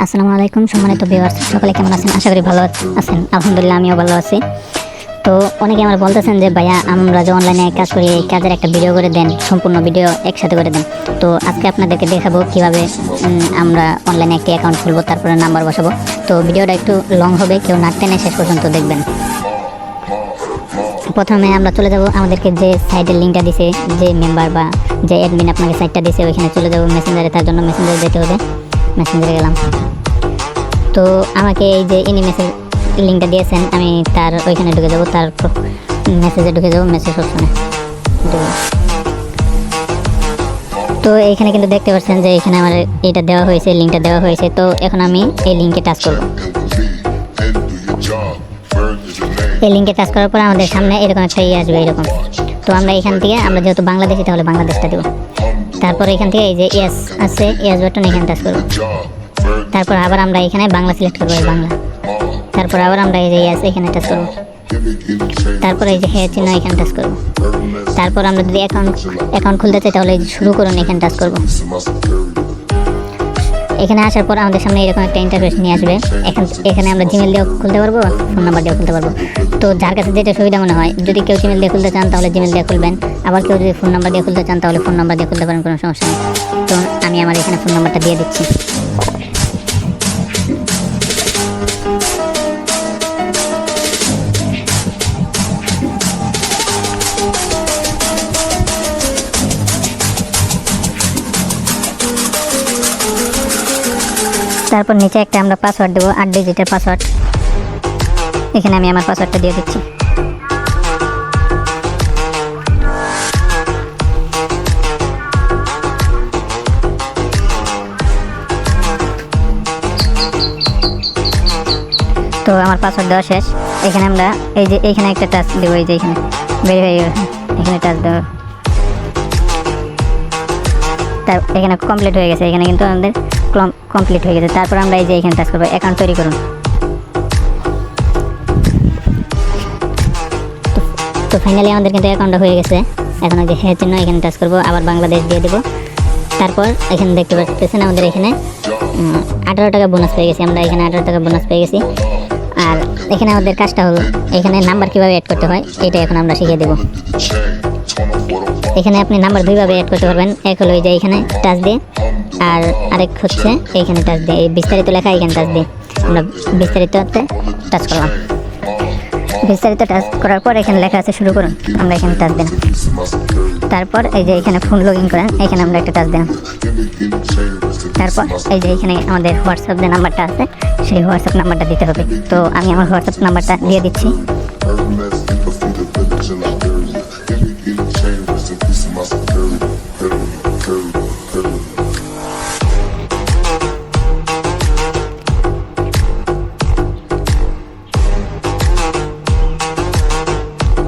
আসসালামু আলাইকুম সম্মানিত ভিউয়ার্স, সকলে কেমন আছেন? আশা করি ভালো আছেন। আলহামদুলিল্লাহ আমিও ভালো আছি। তো অনেকে আমার বলতেছেন যে ভাইয়া আমরা যে অনলাইনে কাজ করি এই কাজের একটা ভিডিও করে দেন, সম্পূর্ণ ভিডিও একসাথে করে দেন। তো আজকে আপনাদেরকে দেখাবো কিভাবে আমরা অনলাইনে একটি অ্যাকাউন্ট খুলবো, তারপরে নাম্বার বসাবো। তো ভিডিওটা একটু লং হবে, কেউ না টেনে শেষ পর্যন্ত দেখবেন। প্রথমে আমরা চলে যাব আমাদেরকে যে সাইটের লিঙ্কটা দিছে, যে মেম্বার বা যে অ্যাডমিন আপনাকে সাইটটা দিছে ওইখানে চলে যাব মেসেঞ্জারে। তার জন্য মেসেঞ্জারে যেতে হবে। মেসেঞ্জারে গেলাম। তো আমাকে এই যে ইনি মেসেজ লিঙ্কটা দিয়েছেন, আমি তার ওইখানে ঢুকে যাবো, তার মেসেজে ঢুকে যাবো, মেসেজ অপশনে। তো এইখানে কিন্তু দেখতে পাচ্ছেন যে এখানে আমার এটা দেওয়া হয়েছে, লিঙ্কটা দেওয়া হয়েছে। তো এখন আমি এই লিঙ্কে টাচ করব। এই লিঙ্কে টাচ করার পর আমাদের সামনে এরকম একটা আসবে, এরকম। তো আমরা এখান থেকে, আমরা যেহেতু বাংলাদেশি তাহলে বাংলাদেশটা দেবো। তারপর এখান থেকে এই যে ইয়েস আছে, ইয়েস বাটন এখানে টাচ করবো। তারপর আবার আমরা এখানে বাংলা সিলেক্ট করবো, বাংলা। তারপর আবার আমরা এই যে ইয়েস এখানে টাচ করবো। তারপর এই যে হ্যাঁ চিহ্ন এখানে টাচ করবো। তারপর আমরা যদি অ্যাকাউন্ট খুলতে চাই তাহলে শুরু করুন এখানে টাচ করবো। এখানে আসার পর আমাদের সামনে এরকম একটা ইন্টারফেস নিয়ে আসবে। এখানে আমরা জিমেল দিয়েও খুলতে পারবো, ফোন নাম্বার দিয়েও খুলতে পারবো। তো যার কাছে যেটা সুবিধা মনে হয়, যদি কেউ জিমেল দিয়ে খুলতে চান তাহলে জিমেল দিয়ে খুলবেন, আবার কেউ যদি ফোন নাম্বার দিয়ে খুলতে চান তাহলে ফোন নাম্বার দিয়ে খুলতে পারেন, কোনো সমস্যা নেই। তো আমি আমার এখানে ফোন নাম্বারটা দিয়ে দিচ্ছি। তারপর নিচে একটা আমরা পাসওয়ার্ড দেবো, 8 ডিজিটের পাসওয়ার্ড। এখানে আমি আমার পাসওয়ার্ডটা দিয়ে দিচ্ছি। তো আমার পাসওয়ার্ড দেওয়া শেষ। এখানে আমরা এই যে এইখানে একটা টাচ দেবো, এই যে এখানে ভেরিফাই, এখানে টাচ দেবো। তার এখানে কমপ্লিট হয়ে গেছে, এখানে কিন্তু আমাদের কমপ্লিট হয়ে গেছে। তারপর আমরা এই যে এখানে টাচ করবো অ্যাকাউন্ট তৈরি করুন। তো ফাইনালি আমাদের কিন্তু অ্যাকাউন্টটা হয়ে গেছে। এখন ওই যে হ্যাঁ চিহ্ন এখানে টাচ করবো, আবার বাংলাদেশ দিয়ে দেবো। তারপর এখানে দেখতে পাচ্ছেন আমাদের এখানে 18 টাকা বোনাস পেয়ে গেছি। আমরা এখানে 18 টাকা বোনাস পেয়ে গেছি। আর এখানে আমাদের কাজটা হলো এখানে নাম্বার কীভাবে অ্যাড করতে হয় এটা এখন আমরা শিখিয়ে দেবো। এখানে আপনি নাম্বার দুইভাবে অ্যাড করতে পারবেন। এক হলো এই যে এখানে টাচ দিয়ে, আর আরেক হচ্ছে এইখানে টাচ দিয়ে, এই বিস্তারিত লেখা এখানে টাচ দিয়ে। আমরা বিস্তারিততে টাচ করলাম। বিস্তারিত টাচ করার পর এখানে লেখা আছে শুরু করুন, আমরা এখানে টাচ দিলাম। তারপর এই যে এখানে ফোন লগ ইন করেন, এখানে আমরা একটা টাচ দিলাম। তারপর এই যে এখানে আমাদের হোয়াটসঅ্যাপ যে নাম্বারটা আছে সেই হোয়াটসঅ্যাপ নাম্বারটা দিতে হবে। তো আমি আমার হোয়াটসঅ্যাপ নাম্বারটা দিয়ে দিচ্ছি।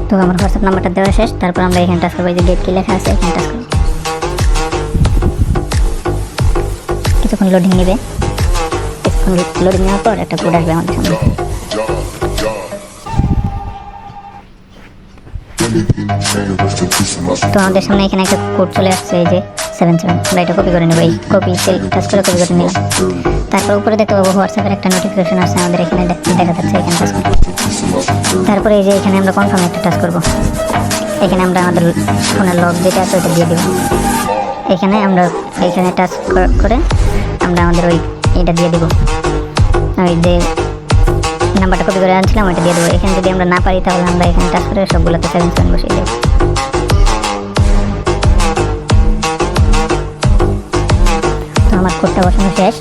তো আমার হোয়াটসঅ্যাপ নাম্বারটা দেওয়া শেষ। তারপর আমরা এখানে টাচ করবো, এই যে গেট কি লেখা আছে এখানে টাচ করবো। কিছুক্ষণ লোডিং নেবে। কিছুক্ষণ লোডিং নেওয়ার পর একটা কোড আসবে আমাদের সামনে। তো আমাদের সামনে এখানে একটা কোড চলে আসছে, এই যে 77। আমরা এটা কপি করে নেবো, এই কপি টাচ করে কপি করে নিলাম। তারপর উপরে দেখতে পাবো হোয়াটসঅ্যাপের একটা নোটিফিকেশন আসছে আমাদের এখানে দেখা যাচ্ছে, এখানে টাচ করবো। তারপরে এই যে এখানে আমরা কনফার্ম একটা টাচ করবো। এখানে আমরা আমাদের ফোনের লগ যেটা আছে ওটা দিয়ে দেবো। এখানে আমরা এইখানে টাচ করে আমরা আমাদের ওই এটা দিয়ে দেবো, ওই যে নাম্বারটা কপি করে আনছিলাম ওইটা দিয়ে দেবো। এখানে যদি আমরা না পারি তাহলে আমরা এখানে টাচ করে সবগুলোতে 77 বসিয়ে দেবো। তো আমার কোডটা বসানো শেষ।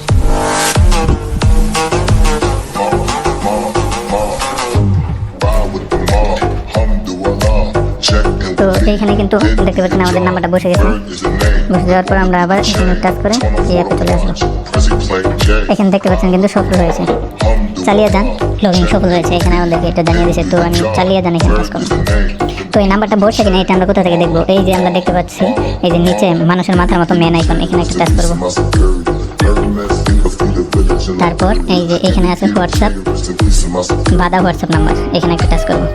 তো এইখানে কিন্তু দেখতে পাচ্ছেন আমাদের নাম্বারটা বসে গেছে। বসে যাওয়ার পর আমরা আবার এখানে টাচ করে এই অ্যাপে চলে আসবো। এখানে দেখতে পাচ্ছেন কিন্তু সফল হয়েছে, চালিয়ে যান, লগ ইন সফল হয়েছে। এখানে আমাদেরকে এটা জানিয়ে দিয়েছে। তো আমি চালিয়ে যান এখানে টাচ করবো। তো এই নাম্বারটা বসে কিনা এটা আমরা কোথা থেকে দেখবো? এই যে আমরা দেখতে পাচ্ছি এই যে নিচে মানুষের মাথার মতো মেন আইকন, এখানে একটা টাচ করবো। তারপর এই যে এখানে আছে হোয়াটসঅ্যাপ, বাদা হোয়াটসঅ্যাপ নাম্বার, এখানে একটা টাচ করবো।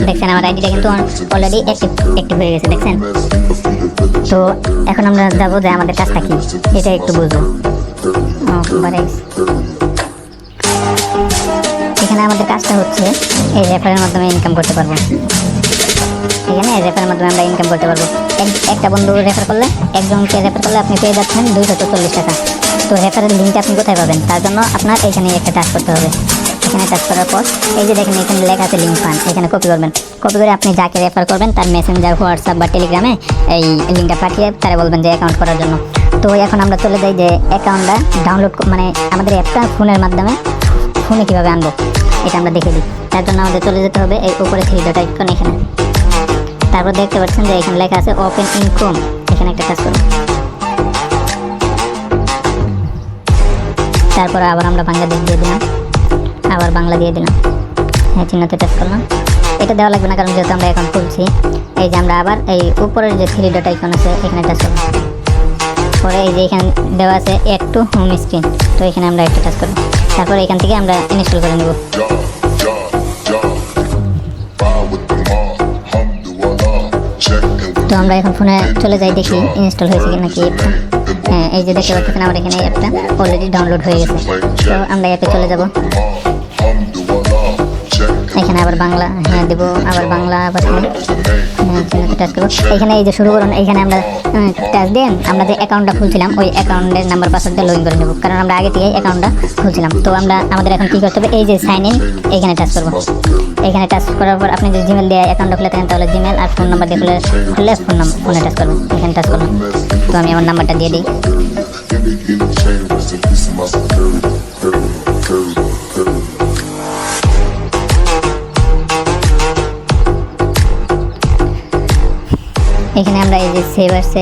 দেখছেন আমার আইডিটা কিন্তু অলরেডি অ্যাক্টিভ হয়ে গেছে, দেখছেন। তো এখন আমরা যাবো যে আমাদের কাজটা কি এটা একটু বুঝবো। বাড়ে গেছে। এখানে আমাদের কাজটা হচ্ছে এই রেফারের মাধ্যমে ইনকাম করতে পারবো। এখানে রেফারের মাধ্যমে আমরা ইনকাম করতে পারবো। একটা বন্ধু রেফার করলে, একজনকে রেফার করলে আপনি পেয়ে যাচ্ছেন 240 টাকা। তো রেফারের লিঙ্কটা আপনি কোথায় পাবেন? তার জন্য আপনার এখানে একটা টাচ করতে হবে। এখানে টাচ করার পর এই যে দেখেন এখানে লেখা আছে লিঙ্ক ফান্ড, এখানে কপি করবেন। কপি করে আপনি যাকে রেফার করবেন তার মেসেঞ্জার, হোয়াটসঅ্যাপ বা টেলিগ্রামে এই লিঙ্কটা পাঠিয়ে তারা বলবেন যে অ্যাকাউন্ট করার জন্য। তো এখন আমরা চলে যাই যে অ্যাকাউন্টটা ডাউনলোড, মানে আমাদের অ্যাপটা ফোনের মাধ্যমে ফোনে কীভাবে আনবো এটা আমরা দেখে দিই। তার জন্য আমাদের চলে যেতে হবে এই উপরে 3 ডট আইকন এখানে। তারপর দেখতে পাচ্ছেন যে এখানে লেখা আছে ওপেন ইন ক্রোম, এখানে একটা টাচ করুন। তারপর আবার আমরা বাংলাদেশ দিয়ে দিলাম, আবার বাংলা দিয়ে দিলাম, হ্যাঁ চিহ্নতে টাচ করলাম। এটা দেওয়া লাগবে না কারণ যেহেতু আমরা এখন খুলছি। এই যে আমরা আবার এই উপরের যে 3 ডট আইকন আছে এখানে টাচ করব। পরে এই যে এখানে দেওয়া আছে অ্যাড টু হোম স্ক্রিন, তো এখানে আমরা একটা টাচ করব। তারপর এখান থেকে আমরা ইনস্টল করে নেব। তো আমরা এখন ফোনে চলে যাই, দেখি ইনস্টল হয়েছে কি নাকি অ্যাপটা। হ্যাঁ এই যে দেখতে পাচ্ছেন আমার এখানে অ্যাপটা অলরেডি ডাউনলোড হয়ে গেছে। তো আমরা অ্যাপে চলে যাব। এখানে আবার বাংলা হ্যাঁ দেবো, আবার বাংলা আবার টাচ করবো। এখানে এই যে শুরু করুন, এখানে আমরা টাচ দিয়ে আমরা যে অ্যাকাউন্টটা খুলছিলাম ওই অ্যাকাউন্টের নাম্বার পাসওয়ার্ডটা লগ ইন করে নেব, কারণ আমরা আগে থেকে অ্যাকাউন্টটা খুলছিলাম। তো আমাদের এখন কী করতে হবে, এই যে সাইন ইন এখানে টাচ করবো। এখানে টাচ করার পর আপনি যদি জিমেল দিয়ে অ্যাকাউন্টটা খুলে থাকেন তাহলে জিমেল, আর ফোন নাম্বার দিয়ে খুললে ফোনে টাচ করবো। এখানে টাচ করলাম। তো আমি আমার নাম্বারটা দিয়ে দিই। এখানে আমরা এই যে সেভ আসছে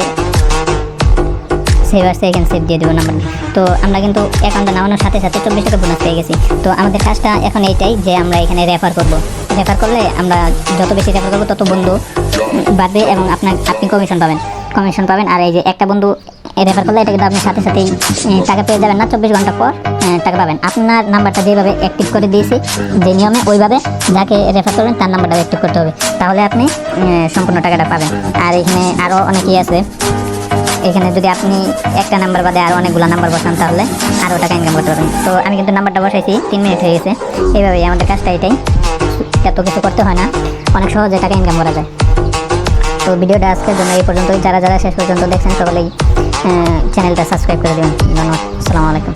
এখানে সেভ দিয়ে দেবো নাম্বার। তো আমরা কিন্তু অ্যাকাউন্টটা নামানোর সাথে সাথে 24 টাকা বোনাস পেয়ে গেছি। তো আমাদের কাজটা এখন এইটাই যে আমরা এখানে রেফার করব। রেফার করলে আমরা যত বেশি রেফার করবো তত বন্ধু বাড়বে এবং আপনি কমিশন পাবেন। আর এই যে একটা বন্ধু রেফার করলে এটা কিন্তু আপনি সাথে সাথেই টাকা পেয়ে যাবেন না, 24 ঘন্টা পর টাকা পাবেন। আপনার নাম্বারটা যেভাবে অ্যাক্টিভ করে দিয়েছি যে নিয়মে, ওইভাবে যাকে রেফার করবেন তার নাম্বারটা অ্যাক্টিভ করতে হবে, তাহলে আপনি সম্পূর্ণ টাকাটা পাবেন। আর এখানে আরও অনেকেই আছে, এখানে যদি আপনি একটা নাম্বার বাদে আরও অনেকগুলো নাম্বার বসান তাহলে আরও টাকা ইনকাম করতে পারবেন। তো আমি কিন্তু নাম্বারটা বসাইছি, 3 মিনিট হয়ে গেছে। এইভাবেই আমাদের কাজটা এটাই, এত কিছু করতে হয় না, অনেক সহজে টাকা ইনকাম করা যায়। তো ভিডিওটা আজকের জন্য এই পর্যন্তই। যারা শেষ পর্যন্ত দেখছেন সকলেই চ্যানেলটা সাবস্ক্রাইব করে দেবেন। ধন্যবাদ। আসসালামু আলাইকুম।